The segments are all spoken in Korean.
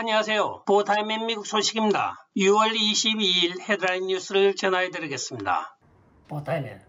안녕하세요. 보타임의 미국 소식입니다. 6월 22일 헤드라인 뉴스를 전해드리겠습니다. 보타임의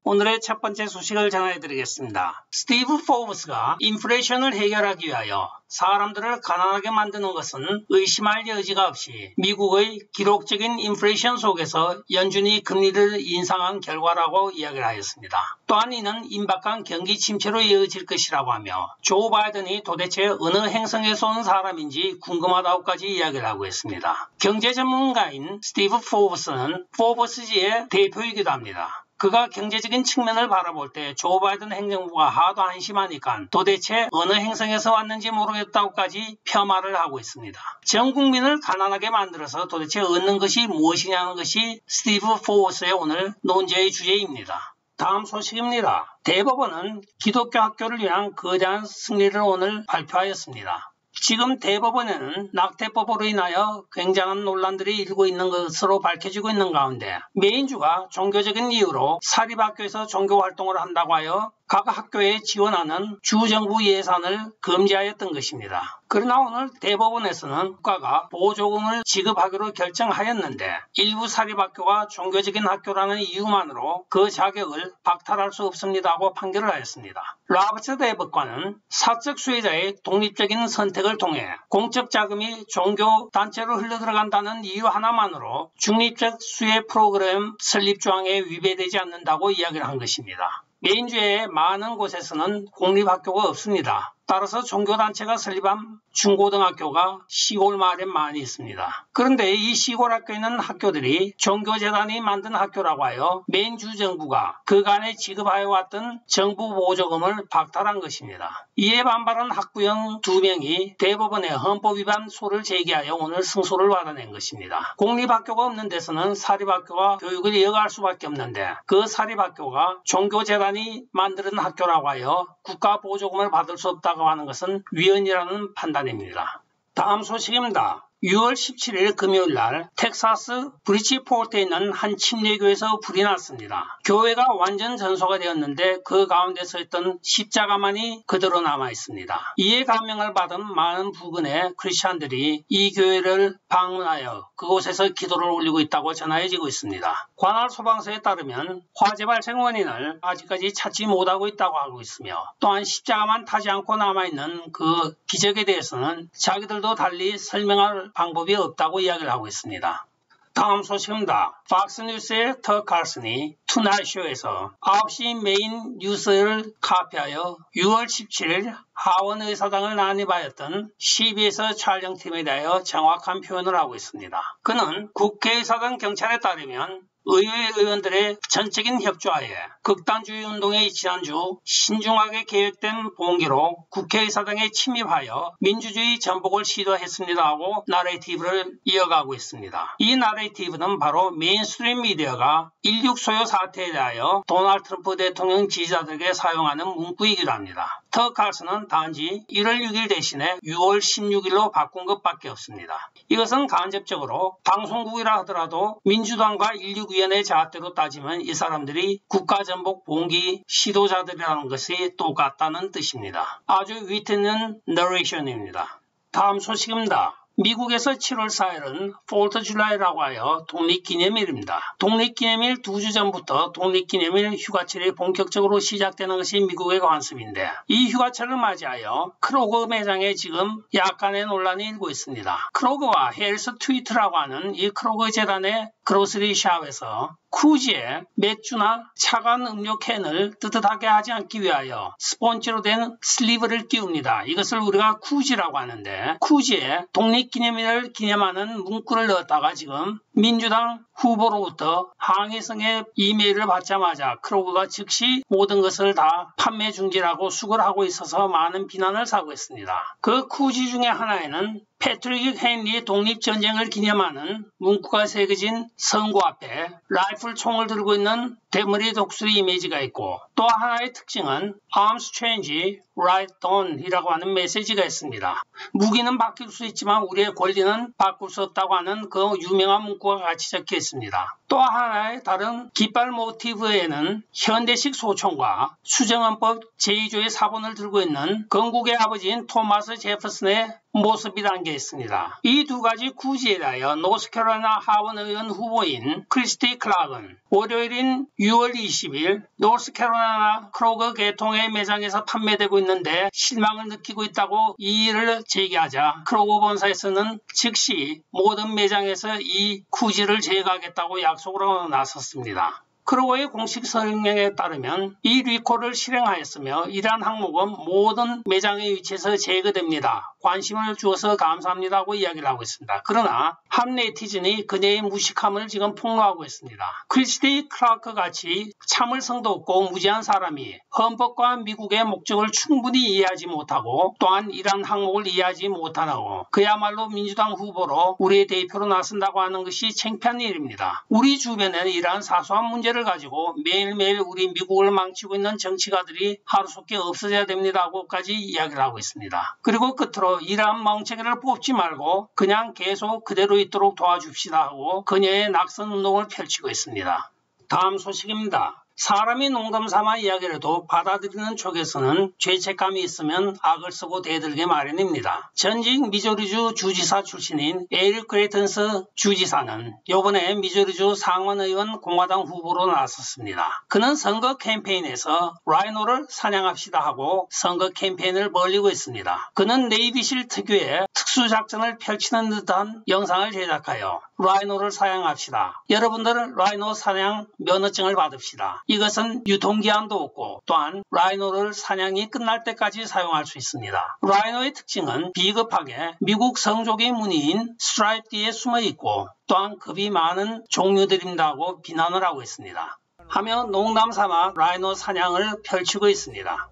오늘의 첫 번째 소식을 전해드리겠습니다. 스티브 포브스가 인플레이션을 해결하기 위하여 사람들을 가난하게 만드는 것은 의심할 여지가 없이 미국의 기록적인 인플레이션 속에서 연준이 금리를 인상한 결과라고 이야기를 하였습니다. 또한 이는 임박한 경기 침체로 이어질 것이라고 하며 조 바이든이 도대체 어느 행성에서 온 사람인지 궁금하다고까지 이야기를 하고 있습니다. 경제 전문가인 스티브 포브스는 포브스지의 대표이기도 합니다. 그가 경제적인 측면을 바라볼 때 조 바이든 행정부가 하도 한심하니까 도대체 어느 행성에서 왔는지 모르겠다고까지 폄하를 하고 있습니다. 전 국민을 가난하게 만들어서 도대체 얻는 것이 무엇이냐는 것이 스티브 포브스의 오늘 논제의 주제입니다. 다음 소식입니다. 대법원은 기독교 학교를 위한 거대한 승리를 오늘 발표하였습니다. 지금 대법원에는 낙태법으로 인하여 굉장한 논란들이 일고 있는 것으로 밝혀지고 있는 가운데 메인주가 종교적인 이유로 사립학교에서 종교활동을 한다고 하여 각 학교에 지원하는 주정부 예산을 금지하였던 것입니다. 그러나 오늘 대법원에서는 국가가 보조금을 지급하기로 결정하였는데 일부 사립학교가 종교적인 학교라는 이유만으로 그 자격을 박탈할 수 없습니다고 판결을 하였습니다. 라버츠 대법관은 사적 수혜자의 독립적인 선택을 통해 공적 자금이 종교 단체로 흘러들어간다는 이유 하나만으로 중립적 수혜 프로그램 설립 조항에 위배되지 않는다고 이야기를 한 것입니다. 메인주의 많은 곳에서는 공립학교가 없습니다. 따라서 종교단체가 설립한 중고등학교가 시골 마을에 많이 있습니다. 그런데 이 시골 학교에 있는 학교들이 종교재단이 만든 학교라고 하여 메인주 정부가 그간에 지급하여 왔던 정부 보조금을 박탈한 것입니다. 이에 반발한 학부형 2명이 대법원에 헌법 위반 소를 제기하여 오늘 승소를 받아낸 것입니다. 공립학교가 없는 데서는 사립학교가 교육을 이어갈 수밖에 없는데 그 사립학교가 종교재단이 만드는 학교라고 하여 국가 보조금을 받을 수 없다고 하는 것은 위헌이라는 판단입니다. 다음 소식입니다. 6월 17일 금요일 날 텍사스 브리지포트에 있는 한 침례교회에서 불이 났습니다. 교회가 완전 전소가 되었는데 그 가운데 서 있던 십자가만이 그대로 남아 있습니다. 이에 감명을 받은 많은 부근의 크리스찬들이 이 교회를 방문하여 그곳에서 기도를 올리고 있다고 전해지고 있습니다. 관할 소방서에 따르면 화재 발생 원인을 아직까지 찾지 못하고 있다고 하고 있으며 또한 십자가만 타지 않고 남아있는 그 기적에 대해서는 자기들도 달리 설명할 방법이 없다고 이야기를 하고 있습니다. 다음 소식입니다. 팍스뉴스의 터 칼슨이 투나잇쇼에서 9시 메인 뉴스를 카피하여 6월 17일 하원 의사당을 난입하였던 CBS 촬영팀에 대하여 정확한 표현을 하고 있습니다. 그는 국회의사당 경찰에 따르면 의회 의원들의 전적인 협조하에 극단주의 운동의 지난주 신중하게 계획된 봉기로 국회의사당에 침입하여 민주주의 전복을 시도했습니다 하고 나레이티브를 이어가고 있습니다. 이 나레이티브는 바로 메인스트림 미디어가 1.6 소요 사태에 대하여 도널드 트럼프 대통령 지지자들에게 사용하는 문구이기도 합니다. 터 칼슨은 단지 1월 6일 대신에 6월 16일로 바꾼 것밖에 없습니다. 이것은 간접적으로 방송국이라 하더라도 민주당과 1.6위원회 자핫대로 따지면 이 사람들이 국가전복 봉기 시도자들이라는 것이 똑같다는 뜻입니다. 아주 위트 있는 너레이션입니다. 다음 소식입니다. 미국에서 7월 4일은 4th 줄라이라고 하여 독립기념일입니다. 독립기념일 2주 전부터 독립기념일 휴가철이 본격적으로 시작되는 것이 미국의 관습인데 이 휴가철을 맞이하여 크로거 매장에 지금 약간의 논란이 일고 있습니다. 크로거와 헬스 트위트라고 하는 이 크로거 재단의 그로스리 샵에서 쿠지에 맥주나 차가운 음료 캔을 뜨뜻하게 하지 않기 위하여 스펀지로 된 슬리브를 띄웁니다. 이것을 우리가 쿠지라고 하는데 쿠지에 독립기념일을 기념하는 문구를 넣었다가 지금 민주당 후보로부터 항의성의 이메일을 받자마자 크로거가 즉시 모든 것을 다 판매 중지라고 수거를 하고 있어서 많은 비난을 사고 있습니다. 그 쿠지 중에 하나에는 패트릭 헨리의 독립전쟁을 기념하는 문구가 새겨진 성고 앞에 라이플 총을 들고 있는 대머리 독수리 이미지가 있고 또 하나의 특징은 Arms Change, Right On 이라고 하는 메시지가 있습니다. 무기는 바뀔 수 있지만 우리의 권리는 바꿀 수 없다고 하는 그 유명한 문구가 같이 적혀 있습니다. 또 하나의 다른 깃발 모티브에는 현대식 소총과 수정헌법 제2조의 사본을 들고 있는 건국의 아버지인 토마스 제퍼슨의 모습이 담겨 있습니다. 이 두 가지 구지에 대하여 노스캐롤라이나 하원 의원 후보인 크리스티 클락은 월요일인 6월 20일 노스캐롤라이나 크로거 계통의 매장에서 판매되고 있는데 실망을 느끼고 있다고 이의를 제기하자 크로거 본사에서는 즉시 모든 매장에서 이 구지를 제거하겠다고 약속을 하고 나섰습니다. 크로거의 공식 성명에 따르면 이 리콜을 실행하였으며 이러한 항목은 모든 매장의 위치에서 제거됩니다. 관심을 주어서 감사합니다고 이야기를 하고 있습니다. 그러나 한 네티즌이 그녀의 무식함을 지금 폭로하고 있습니다. 크리스티 클라크 같이 참을성도 없고 무지한 사람이 헌법과 미국의 목적을 충분히 이해하지 못하고 또한 이러한 항목을 이해하지 못하고 그야말로 민주당 후보로 우리의 대표로 나선다고 하는 것이 창피한 일입니다. 우리 주변에는 이러한 사소한 문제를 가지고 매일매일 우리 미국을 망치고 있는 정치가들이 하루속히 없어져야 됩니다고까지 이야기를 하고 있습니다. 그리고 끝으로 이러한 멍청이를 뽑지 말고 그냥 계속 그대로 있도록 도와줍시다 하고 그녀의 낙선 운동을 펼치고 있습니다. 다음 소식입니다. 사람이 농담 삼아 이야기를 해도 받아들이는 쪽에서는 죄책감이 있으면 악을 쓰고 대들게 마련입니다. 전직 미조리주 주지사 출신인 에릭 그레이턴스 주지사는 이번에 미조리주 상원의원 공화당 후보로 나섰습니다. 그는 선거 캠페인에서 라이노를 사냥합시다 하고 선거 캠페인을 벌이고 있습니다. 그는 네이비실 특유의 특수작전을 펼치는 듯한 영상을 제작하여 라이노를 사냥합시다. 여러분들 라이노 사냥 면허증을 받읍시다. 이것은 유통기한도 없고 또한 라이노를 사냥이 끝날 때까지 사용할 수 있습니다. 라이노의 특징은 비겁하게 미국 성족의 무늬인 스트라이프 뒤에 숨어 있고 또한 겁이 많은 종류들입니다고 비난을 하고 있습니다. 하며 농담 삼아 라이노 사냥을 펼치고 있습니다.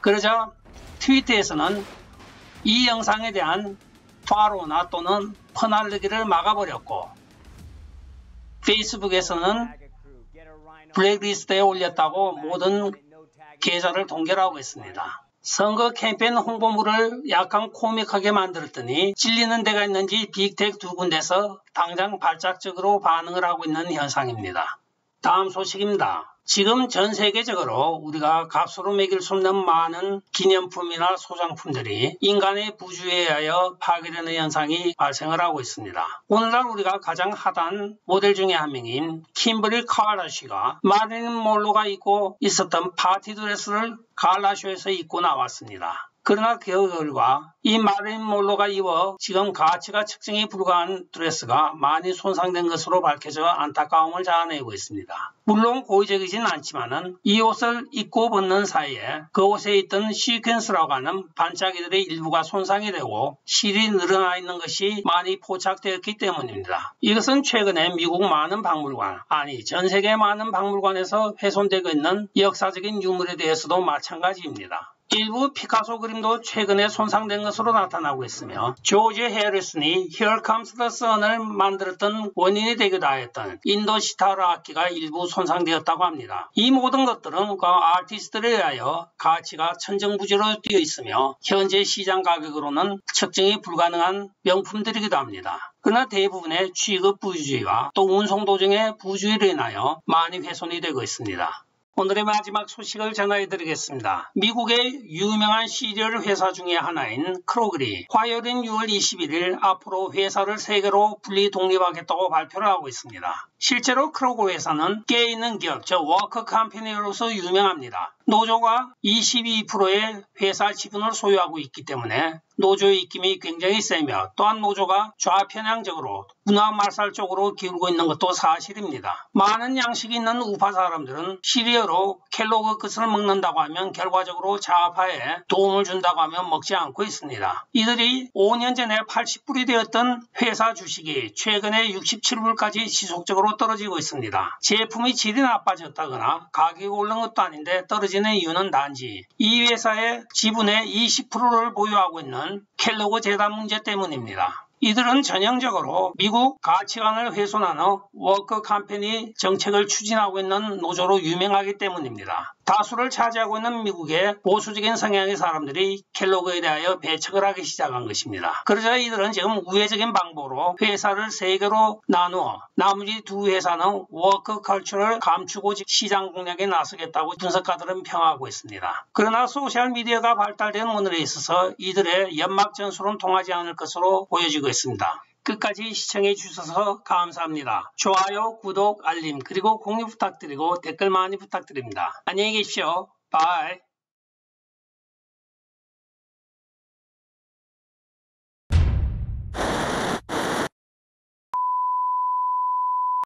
그러자 트위터에서는 이 영상에 대한 팔로우나 또는 퍼날르기를 막아버렸고 페이스북에서는 블랙리스트에 올렸다고 모든 계좌를 동결하고 있습니다. 선거 캠페인 홍보물을 약간 코믹하게 만들었더니 찔리는 데가 있는지 빅텍 두 군데서 당장 발작적으로 반응을 하고 있는 현상입니다. 다음 소식입니다. 지금 전 세계적으로 우리가 값으로 매길 수 없는 많은 기념품이나 소장품들이 인간의 부주의에 의하여 파괴되는 현상이 발생을 하고 있습니다. 오늘날 우리가 가장 핫한 모델 중에 한 명인 킴버리 카라다시가 마릴린 monroe가 입고 있었던 파티 드레스를 갈라쇼에서 입고 나왔습니다. 그러나 그 결과 이 마릴린 monroe가 입어 지금 가치가 측정이 불가한 드레스가 많이 손상된 것으로 밝혀져 안타까움을 자아내고 있습니다. 물론 고의적이진 않지만은 이 옷을 입고 벗는 사이에 그 옷에 있던 시퀀스라고 하는 반짝이들의 일부가 손상이 되고 실이 늘어나 있는 것이 많이 포착되었기 때문입니다. 이것은 최근에 미국 많은 박물관, 아니 전 세계 많은 박물관에서 훼손되고 있는 역사적인 유물에 대해서도 마찬가지입니다. 일부 피카소 그림도 최근에 손상된 것으로 나타나고 있으며 조지 해리슨이 Here Comes the Sun을 만들었던 원인이 되기도 하였던 인도 시타르 악기가 일부 손상되었다고 합니다. 이 모든 것들은 그 아티스트들에 의하여 가치가 천정부지로 뛰어 있으며 현재 시장 가격으로는 측정이 불가능한 명품들이기도 합니다. 그러나 대부분의 취급 부주의와 또 운송 도중의 부주의로 인하여 많이 훼손이 되고 있습니다. 오늘의 마지막 소식을 전해드리겠습니다. 미국의 유명한 시리얼 회사 중의 하나인 크로글이 화요일인 6월 21일 앞으로 회사를 3개로 분리 독립하겠다고 발표를 하고 있습니다. 실제로 크로글 회사는 깨있는 기업, 즉 워커 컴퍼니로서 유명합니다. 노조가 22%의 회사 지분을 소유하고 있기 때문에 노조의 입김이 굉장히 세며 또한 노조가 좌편향적으로 문화말살 쪽으로 기울고 있는 것도 사실입니다. 많은 양식이 있는 우파 사람들은 시리얼로 켈로그 끝을 먹는다고 하면 결과적으로 좌파에 도움을 준다고 하면 먹지 않고 있습니다. 이들이 5년 전에 80불이 되었던 회사 주식이 최근에 67불까지 지속적으로 떨어지고 있습니다. 제품의 질이 나빠졌다거나 가격이 오른 것도 아닌데 떨어지는 이유는 단지 이 회사의 지분의 20%를 보유하고 있는 켈로그 재단 문제 때문입니다. 이들은 전형적으로 미국 가치관을 훼손하는 워크 컴퍼니 정책을 추진하고 있는 노조로 유명하기 때문입니다. 다수를 차지하고 있는 미국의 보수적인 성향의 사람들이 켈로그에 대하여 배척을 하기 시작한 것입니다. 그러자 이들은 지금 우회적인 방법으로 회사를 3개로 나누어 나머지 2회사는 워크 컬처를 감추고 시장 공략에 나서겠다고 분석가들은 평하고 있습니다. 그러나 소셜미디어가 발달된 오늘에 있어서 이들의 연막 전술은 통하지 않을 것으로 보여지고 있습니다. 끝까지 시청해 주셔서 감사합니다. 좋아요, 구독, 알림, 그리고 공유 부탁드리고 댓글 많이 부탁드립니다. 안녕히 계십시오. 바이.